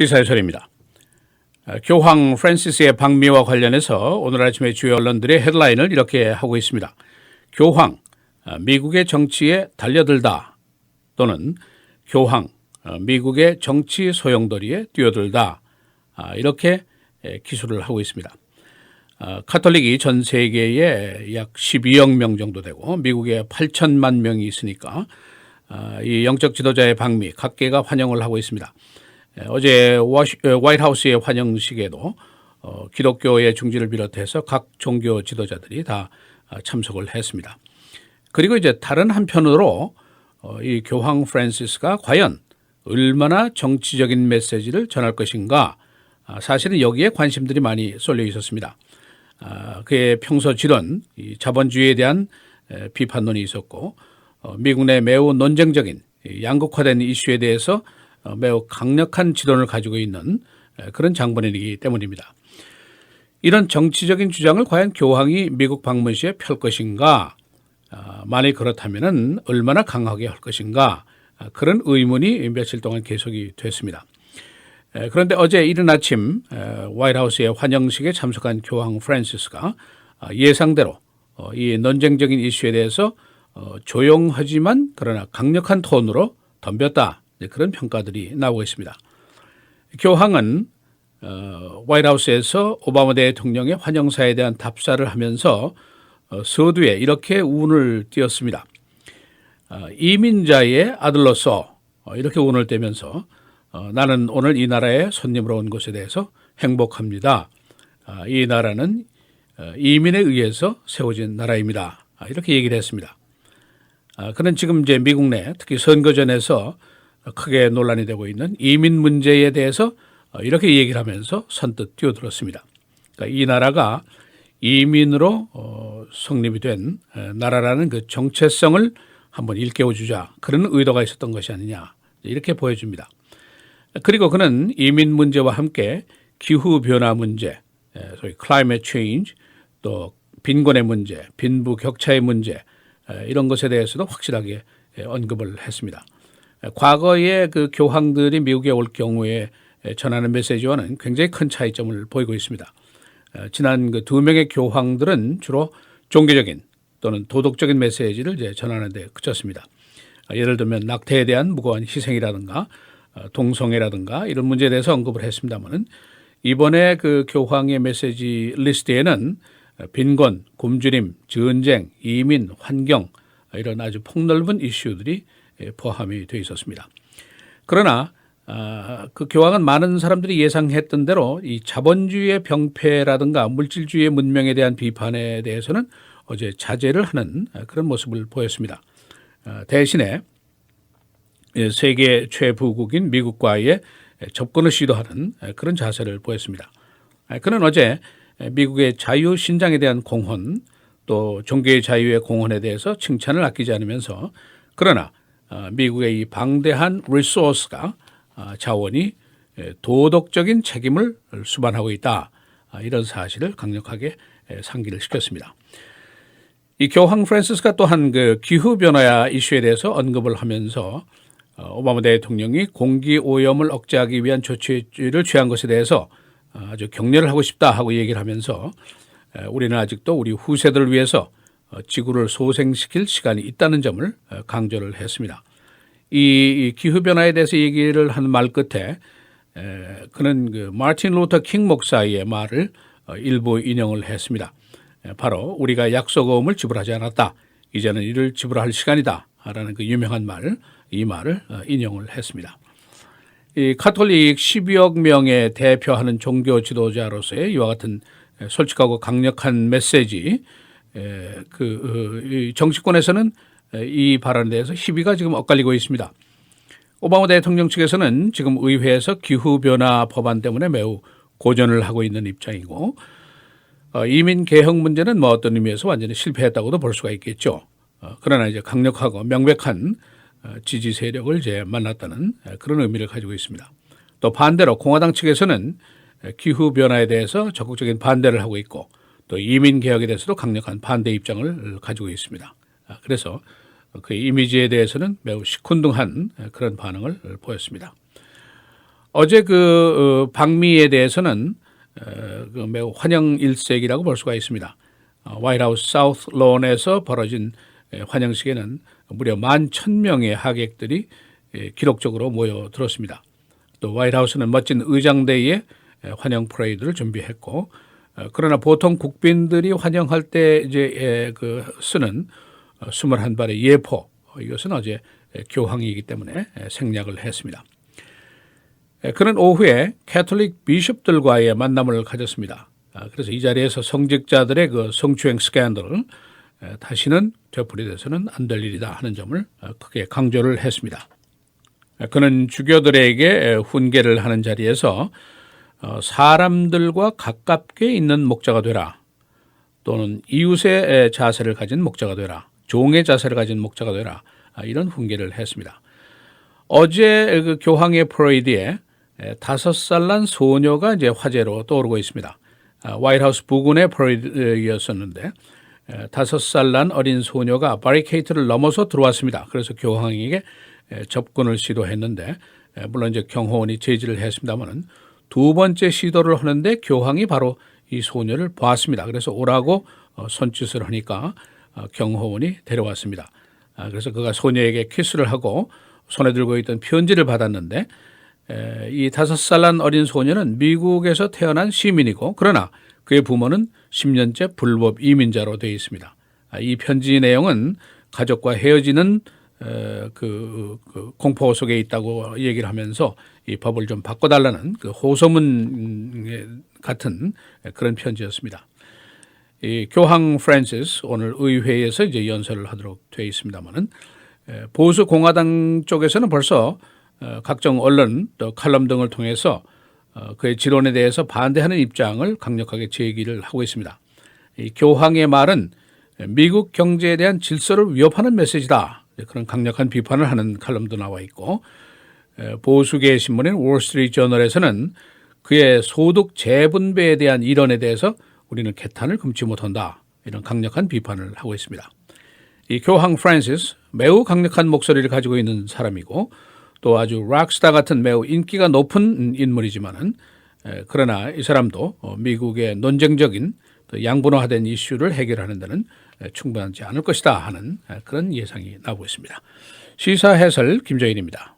시사해설입니다. 교황 프란시스의 방미와 관련해서 오늘 아침에 주요 언론들의 헤드라인을 이렇게 하고 있습니다. 교황, 미국의 정치에 달려들다 또는 교황, 미국의 정치 소용돌이에 뛰어들다 이렇게 기술을 하고 있습니다. 카톨릭이 전 세계에 약 12억 명 정도 되고 미국에 8천만 명이 있으니까 이 영적 지도자의 방미 각계가 환영을 하고 있습니다. 어제 화이트하우스의 환영식에도 기독교의 중지를 비롯해서 각 종교 지도자들이 다 참석을 했습니다. 그리고 이제 다른 한편으로 이 교황 프란시스가 과연 얼마나 정치적인 메시지를 전할 것인가, 사실은 여기에 관심들이 많이 쏠려 있었습니다. 그의 평소 지론, 이 자본주의에 대한 비판론이 있었고 미국 내 매우 논쟁적인 양극화된 이슈에 대해서 매우 강력한 지론을 가지고 있는 그런 장본인이기 때문입니다. 이런 정치적인 주장을 과연 교황이 미국 방문 시에 펼 것인가, 만일 그렇다면 얼마나 강하게 할 것인가, 그런 의문이 며칠 동안 계속이 됐습니다. 그런데 어제 이른 아침 화이트하우스의 환영식에 참석한 교황 프란시스가 예상대로 이 논쟁적인 이슈에 대해서 조용하지만 그러나 강력한 톤으로 덤볐다, 그런 평가들이 나오고 있습니다. 교황은 화이트하우스에서 오바마 대통령의 환영사에 대한 답사를 하면서 서두에 이렇게 운을 띄웠습니다. 이민자의 아들로서 이렇게 운을 떼면서 나는 오늘 이 나라에 손님으로 온 것에 대해서 행복합니다. 이 나라는 이민에 의해서 세워진 나라입니다. 이렇게 얘기를 했습니다. 그는 지금 이제 미국 내 특히 선거전에서 크게 논란이 되고 있는 이민 문제에 대해서 이렇게 얘기를 하면서 선뜻 뛰어들었습니다. 그러니까 이 나라가 이민으로 성립이 된 나라라는 그 정체성을 한번 일깨워주자, 그런 의도가 있었던 것이 아니냐, 이렇게 보여줍니다. 그리고 그는 이민 문제와 함께 기후변화 문제, 소위 climate change, 또 빈곤의 문제, 빈부격차의 문제, 이런 것에 대해서도 확실하게 언급을 했습니다. 과거에 그 교황들이 미국에 올 경우에 전하는 메시지와는 굉장히 큰 차이점을 보이고 있습니다. 지난 그 두 명의 교황들은 주로 종교적인 또는 도덕적인 메시지를 이제 전하는 데 그쳤습니다. 예를 들면 낙태에 대한 무고한 희생이라든가 동성애라든가 이런 문제에 대해서 언급을 했습니다만은, 이번에 그 교황의 메시지 리스트에는 빈곤, 굶주림, 전쟁, 이민, 환경, 이런 아주 폭넓은 이슈들이 포함이 되어 있었습니다. 그러나 그 교황은 많은 사람들이 예상했던 대로 이 자본주의의 병폐라든가 물질주의의 문명에 대한 비판에 대해서는 어제 자제를 하는 그런 모습을 보였습니다. 대신에 세계 최부국인 미국과의 접근을 시도하는 그런 자세를 보였습니다. 그는 어제 미국의 자유신장에 대한 공헌, 또 종교의 자유의 공헌에 대해서 칭찬을 아끼지 않으면서, 그러나 미국의 이 방대한 리소스가, 자원이 도덕적인 책임을 수반하고 있다, 이런 사실을 강력하게 상기를 시켰습니다. 이 교황 프란시스가 또한 그 기후변화 이슈에 대해서 언급을 하면서 오바마 대통령이 공기오염을 억제하기 위한 조치를 취한 것에 대해서 아주 격려를 하고 싶다 하고 얘기를 하면서, 우리는 아직도 우리 후세들을 위해서 지구를 소생시킬 시간이 있다는 점을 강조를 했습니다. 이 기후변화에 대해서 얘기를 하는 말 끝에 그는 그 마틴 루터 킹 목사의 말을 일부 인용을 했습니다. 바로 우리가 약속음을 지불하지 않았다, 이제는 이를 지불할 시간이다 라는 그 유명한 말, 이 말을 인용을 했습니다. 이 카톨릭 12억 명의 대표하는 종교 지도자로서의 이와 같은 솔직하고 강력한 메시지, 정치권에서는 이 발언에 대해서 시비가 지금 엇갈리고 있습니다. 오바마 대통령 측에서는 지금 의회에서 기후변화 법안 때문에 매우 고전을 하고 있는 입장이고, 이민 개혁 문제는 뭐 어떤 의미에서 완전히 실패했다고도 볼 수가 있겠죠. 그러나 이제 강력하고 명백한 지지 세력을 이제 만났다는 그런 의미를 가지고 있습니다. 또 반대로 공화당 측에서는 기후변화에 대해서 적극적인 반대를 하고 있고, 또 이민 개혁에 대해서도 강력한 반대 입장을 가지고 있습니다. 그래서 그 이미지에 대해서는 매우 시큰둥한 그런 반응을 보였습니다. 어제 방미에 대해서는 매우 환영 일색이라고 볼 수가 있습니다. 화이트하우스 사우스 론에서 벌어진 환영식에는 무려 11,000명의 하객들이 기록적으로 모여들었습니다. 또 화이트하우스는 멋진 의장대에 환영 퍼레이드를 준비했고, 그러나 보통 국빈들이 환영할 때 이제 쓰는 21발의 예포, 이것은 어제 교황이기 때문에 생략을 했습니다. 그는 오후에 캐톨릭 비숍들과의 만남을 가졌습니다. 그래서 이 자리에서 성직자들의 성추행 스캔들을 다시는 되풀이돼서는 안 될 일이다 하는 점을 크게 강조를 했습니다. 그는 주교들에게 훈계를 하는 자리에서 사람들과 가깝게 있는 목자가 되라, 또는 이웃의 자세를 가진 목자가 되라, 종의 자세를 가진 목자가 되라, 이런 훈계를 했습니다. 어제 교황의 퍼레이드에 5살 난 소녀가 이제 화제로 떠오르고 있습니다. 화이트하우스 부근의 퍼레이드였었는데 5살 난 어린 소녀가 바리케이트를 넘어서 들어왔습니다. 그래서 교황에게 접근을 시도했는데, 물론 이제 경호원이 제지를 했습니다만은 두 번째 시도를 하는데 교황이 바로 이 소녀를 보았습니다. 그래서 오라고 손짓을 하니까 경호원이 데려왔습니다. 그래서 그가 소녀에게 키스를 하고 손에 들고 있던 편지를 받았는데, 이 5살 난 어린 소녀는 미국에서 태어난 시민이고, 그러나 그의 부모는 10년째 불법 이민자로 되어 있습니다. 이 편지 내용은 가족과 헤어지는 공포 속에 있다고 얘기를 하면서 이 법을 좀 바꿔달라는 호소문 같은 그런 편지였습니다. 이 교황 프란시스 오늘 의회에서 이제 연설을 하도록 되어 있습니다만은, 보수 공화당 쪽에서는 벌써 각종 언론 또 칼럼 등을 통해서 그의 지론에 대해서 반대하는 입장을 강력하게 제기를 하고 있습니다. 이 교황의 말은 미국 경제에 대한 질서를 위협하는 메시지다, 그런 강력한 비판을 하는 칼럼도 나와 있고, 보수계 신문인 월스트리트 저널에서는 그의 소득 재분배에 대한 이론에 대해서 우리는 개탄을 금치 못한다, 이런 강력한 비판을 하고 있습니다. 이 교황 프란시스 매우 강력한 목소리를 가지고 있는 사람이고, 또 아주 락스타 같은 매우 인기가 높은 인물이지만은, 그러나 이 사람도 미국의 논쟁적인 또 양분화된 이슈를 해결하는 데는 충분하지 않을 것이다 하는 그런 예상이 나오고 있습니다. 시사 해설 김정일입니다.